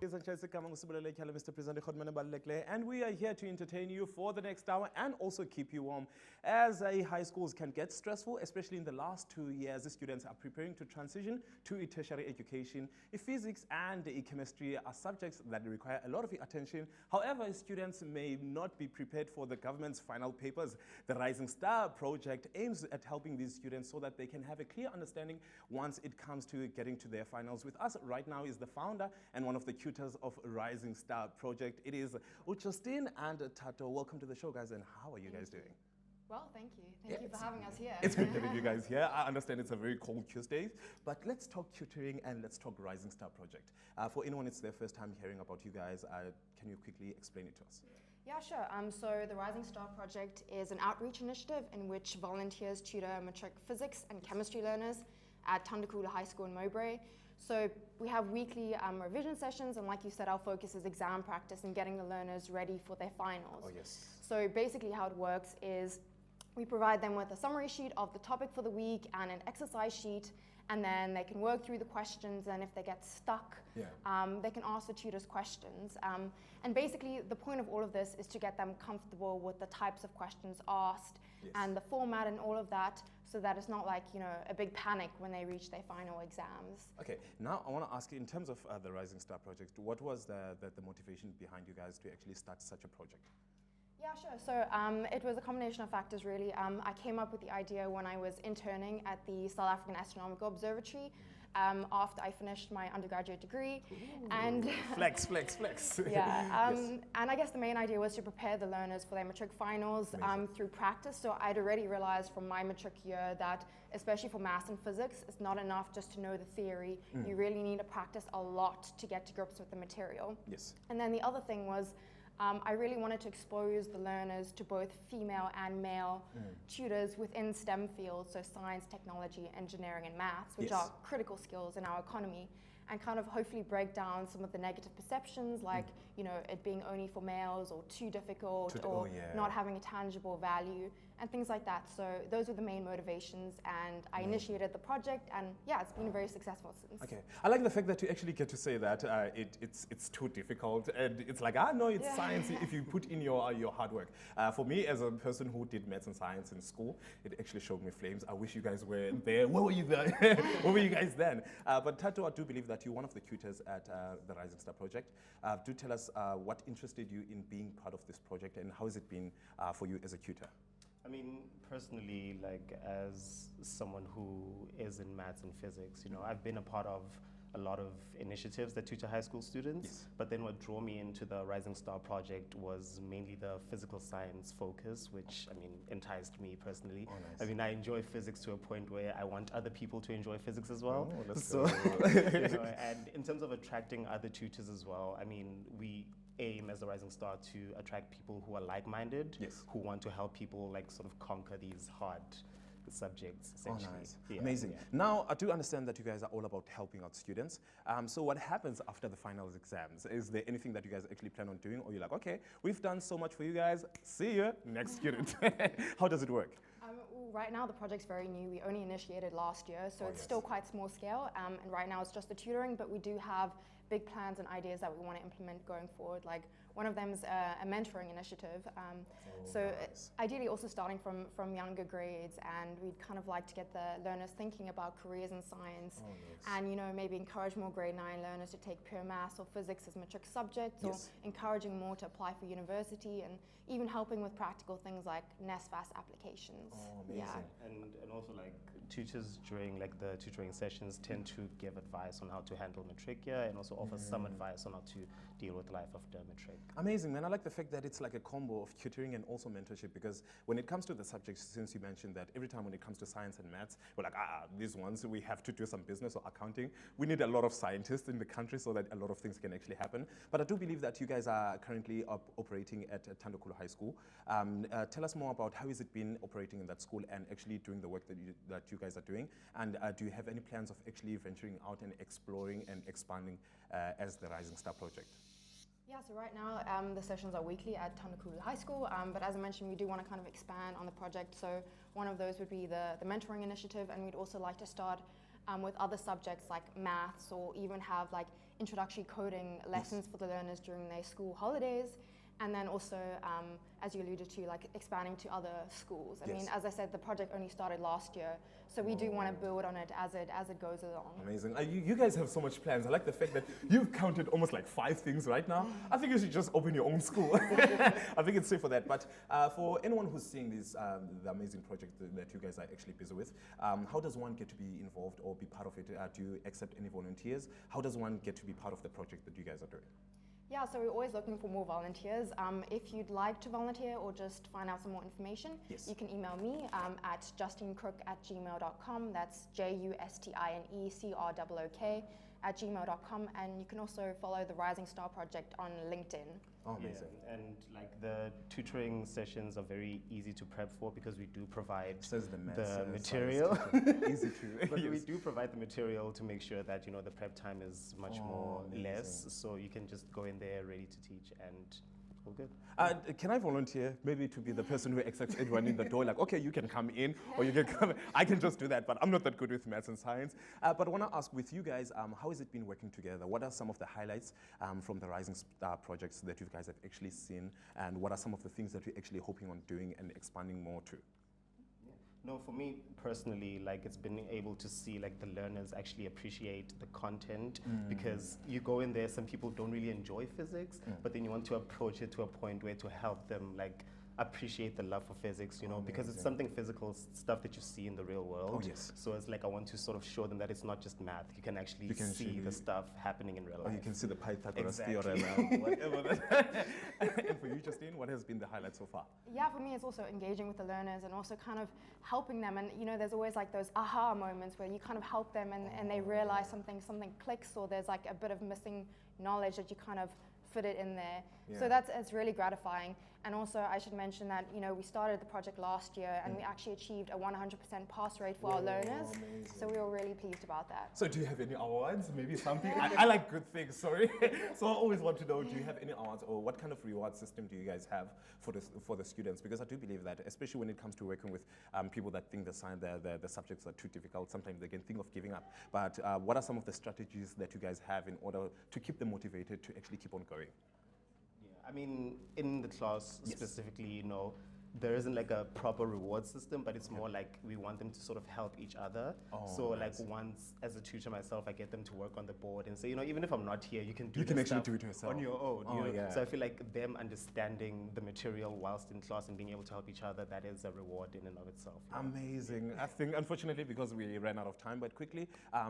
Mr. President, and we are here to entertain you for the next hour and also keep you warm. As high schools can get stressful, especially in the last 2 years, the students are preparing to transition to a tertiary education. Physics and chemistry are subjects that require a lot of attention. However, students may not be prepared for the government's final papers. The Rising Star project aims at helping these students so that they can have a clear understanding once it comes to getting to their finals. With us right now is the founder and one of the tutors of Rising Star project. It is Justine and Tato. Welcome to the show, guys, and how are you guys doing? Well, thank you. Thank you for having us here. It's good having you guys here. I understand it's a very cold Tuesday, but let's talk tutoring and let's talk Rising Star project. For anyone it's their first time hearing about you guys, can you quickly explain it to us? Yeah, sure. So the Rising Star project is an outreach initiative in which volunteers tutor matric physics and chemistry learners at Tandakula High School in Mowbray. So we have weekly revision sessions, and like you said, our focus is exam practice and getting the learners ready for their finals. Oh, yes. So basically how it works is we provide them with a summary sheet of the topic for the week and an exercise sheet, and then they can work through the questions, and if they get stuck, they can ask the tutors questions. And basically the point of all of this is to get them comfortable with the types of questions asked and the format and all of that, so that it's not like, you know, a big panic when they reach their final exams. Okay, now I want to ask you, in terms of the Rising Star project, what was the motivation behind you guys to actually start such a project? Yeah, sure. So it was a combination of factors, really. I came up with the idea when I was interning at the South African Astronomical Observatory after I finished my undergraduate degree. Ooh, and flex. Yeah, Yes. And I guess the main idea was to prepare the learners for their matric finals through practice. So I'd already realized from my matric year that, especially for maths and physics, it's not enough just to know the theory. You really need to practice a lot to get to grips with the material. Yes. And then the other thing was, I really wanted to expose the learners to both female and male tutors within STEM fields, so science, technology, engineering, and maths, which are critical skills in our economy, and kind of hopefully break down some of the negative perceptions, like you know, it being only for males or too difficult or not having a tangible value and things like that. So those were the main motivations, and I initiated the project, and yeah, it's been very successful since. Okay, I like the fact that you actually get to say that it's too difficult, and it's like, no, it's science if you put in your hard work. For me, as a person who did maths and science in school, it actually showed me flames. I wish you guys were there. Where were you there? Where were you guys then? But Tato, I do believe that you're one of the tutors at the Rising Star project. Do tell us what interested you in being part of this project, and how has it been for you as a tutor? I mean, personally, like as someone who is in maths and physics, you know, I've been a part of a lot of initiatives that tutor high school students, but then what drew me into the Rising Star project was mainly the physical science focus, which, I mean, enticed me personally. Oh, nice. I mean, I enjoy physics to a point where I want other people to enjoy physics as well. Oh, that's so, you know, and in terms of attracting other tutors as well, I mean, we aim as the Rising Star to attract people who are like-minded, who want to help people like sort of conquer these hard subjects, essentially. Oh, nice. Amazing. Now, I do understand that you guys are all about helping out students. So what happens after the finals exams? Is there anything that you guys actually plan on doing, or you're like, okay, we've done so much for you guys, see you next student? How does it work? Right now the project's very new. We only initiated last year, so it's still quite small scale, and right now it's just the tutoring, but we do have big plans and ideas that we want to implement going forward. Like one of them is a mentoring initiative. Ideally also starting from younger grades, and we'd kind of like to get the learners thinking about careers in science, and you know, maybe encourage more grade 9 learners to take pure maths or physics as matric subjects, or encouraging more to apply for university, and even helping with practical things like NSFAS applications. Oh, amazing. And also like tutors during like the tutoring sessions tend to give advice on how to handle matric year, and also offer some advice on how to deal with life after matric. Amazing, man. I like the fact that it's like a combo of tutoring and also mentorship, because when it comes to the subjects, since you mentioned that every time when it comes to science and maths, we're like, these ones, we have to do some business or accounting. We need a lot of scientists in the country so that a lot of things can actually happen. But I do believe that you guys are currently operating at Tandakula High School. Tell us more about how has it been operating in that school and actually doing the work that you guys are doing. And do you have any plans of actually venturing out and exploring and expanding as the Rising Star project? Yeah, so right now the sessions are weekly at Tandakula High School, but as I mentioned, we do want to kind of expand on the project. So one of those would be the mentoring initiative, and we'd also like to start with other subjects like maths, or even have like introductory coding lessons for the learners during their school holidays. And then also, as you alluded to, like expanding to other schools. I mean, as I said, the project only started last year, so we do want to build on it as it goes along. Amazing. You guys have so much plans. I like the fact that you've counted almost like 5 things right now. I think you should just open your own school. I think it's safe for that. But for anyone who's seeing this, the amazing project that you guys are actually busy with, how does one get to be involved or be part of it? Do you accept any volunteers? How does one get to be part of the project that you guys are doing? Yeah, so we're always looking for more volunteers. If you'd like to volunteer or just find out some more information, you can email me at justinecrook@gmail.com. That's JUSTINECROOK@gmail.com. And you can also follow the Rising Star Project on LinkedIn. Oh, amazing. Yeah, and like the tutoring sessions are very easy to prep for because we do provide the material. Easy to. But we do provide the material to make sure that, you know, the prep time is much more less. So you can just go in there ready to teach and all good. Can I volunteer maybe to be the person who accepts everyone in the door? Like, okay, you can come in or you can come. I can just do that, but I'm not that good with maths and science. But I want to ask with you guys, how has it been working together? What are some of the highlights from the Rising Star projects that you guys have actually seen? And what are some of the things that you're actually hoping on doing and expanding more to? No, for me personally, like it's been able to see like the learners actually appreciate the content because you go in there, some people don't really enjoy physics, but then you want to approach it to a point where to help them like appreciate the love for physics, you know, because it's something physical, stuff that you see in the real world. Oh, yes. So it's like I want to sort of show them that it's not just math. You can actually see the stuff happening in real life. Oh, you can see the Pythagoras theorem and whatever that. And for you, Justine, what has been the highlight so far? Yeah, for me, it's also engaging with the learners and also kind of helping them. And, you know, there's always like those aha moments where you kind of help them and they realize something clicks, or there's like a bit of missing knowledge that you kind of fit it in there. So it's really gratifying. And also I should mention that, you know, we started the project last year and we actually achieved a 100% pass rate for our learners. Amazing. So we were really pleased about that. So do you have any awards, maybe something? I like good things, sorry. So I always want to know, do you have any awards or what kind of reward system do you guys have for the students? Because I do believe that, especially when it comes to working with people that think the subjects are too difficult, sometimes they can think of giving up. But what are some of the strategies that you guys have in order to keep them motivated to actually keep on going? I mean, in the class specifically, you know, there isn't like a proper reward system, but it's more like we want them to sort of help each other. So like once, as a tutor myself, I get them to work on the board and say, you know, even if I'm not here, you can do this actually stuff do it yourself on your own. You know? Yeah. So I feel like them understanding the material whilst in class and being able to help each other, that is a reward in and of itself. Amazing. I think, unfortunately, because we ran out of time, but quickly,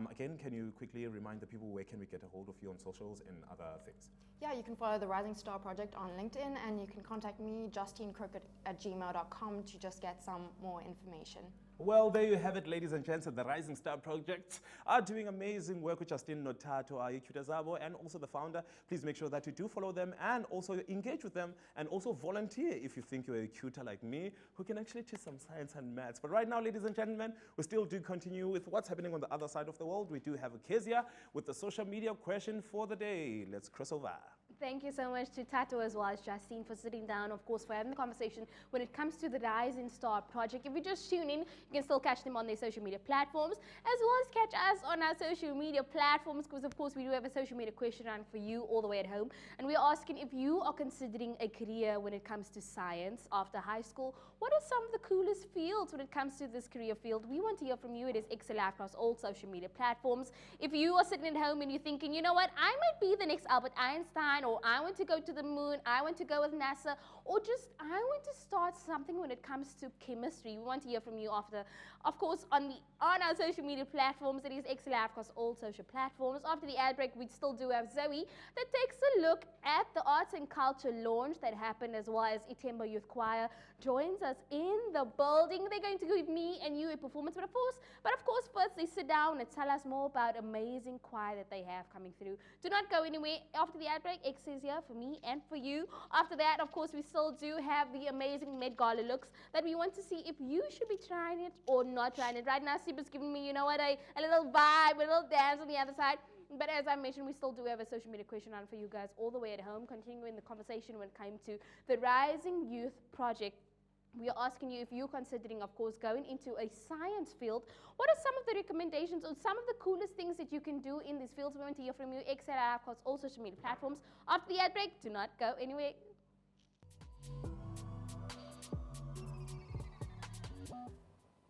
again, can you quickly remind the people where can we get a hold of you on socials and other things? Yeah, you can follow the Rising Star Project on LinkedIn, and you can contact me, justinecrook@gmail.com, to just get some more information. Well, there you have it, ladies and gents. The Rising Star Project are doing amazing work with Justine Notato, Tutors, and also the founder. Please make sure that you do follow them and also engage with them and also volunteer if you think you're a tutor like me who can actually teach some science and maths. But right now, ladies and gentlemen, we still do continue with what's happening on the other side of the world. We do have EKSE with the social media question for the day. Let's cross over. Thank you so much to Tato as well as Justine for sitting down, of course, for having the conversation when it comes to the Rising Star Project. If you just tune in, you can still catch them on their social media platforms, as well as catch us on our social media platforms, because of course we do have a social media question round for you all the way at home. And we're asking if you are considering a career when it comes to science after high school, what are some of the coolest fields when it comes to this career field? We want to hear from you. It is EKSE Live across all social media platforms. If you are sitting at home and you're thinking, you know what, I might be the next Albert Einstein, or I want to go to the moon, I want to go with NASA, or just I want to start something when it comes to chemistry. We want to hear from you after, of course, on our social media platforms. It is EKSE Live across all social platforms. After the ad break, we still do have Zoe that takes a look at the arts and culture launch that happened, as well as Itemba Youth Choir joins us in the building. They're going to give me and you a performance, but of course, first they sit down and tell us more about amazing choir that they have coming through. Do not go anywhere. After the ad break, EKSE is here for me and for you. After that, of course, we still do have the amazing Met Gala looks that we want to see if you should be trying it or not trying it. Right now, Siba's giving me, you know what, a little vibe, a little dance on the other side. But as I mentioned, we still do have a social media question on for you guys all the way at home, continuing the conversation when it came to the Rising Youth Project we are asking you if you're considering, of course, going into a science field. What are some of the recommendations or some of the coolest things that you can do in these fields? We want to hear from you. EKSE, of course, all social media platforms. After the ad break, do not go anywhere.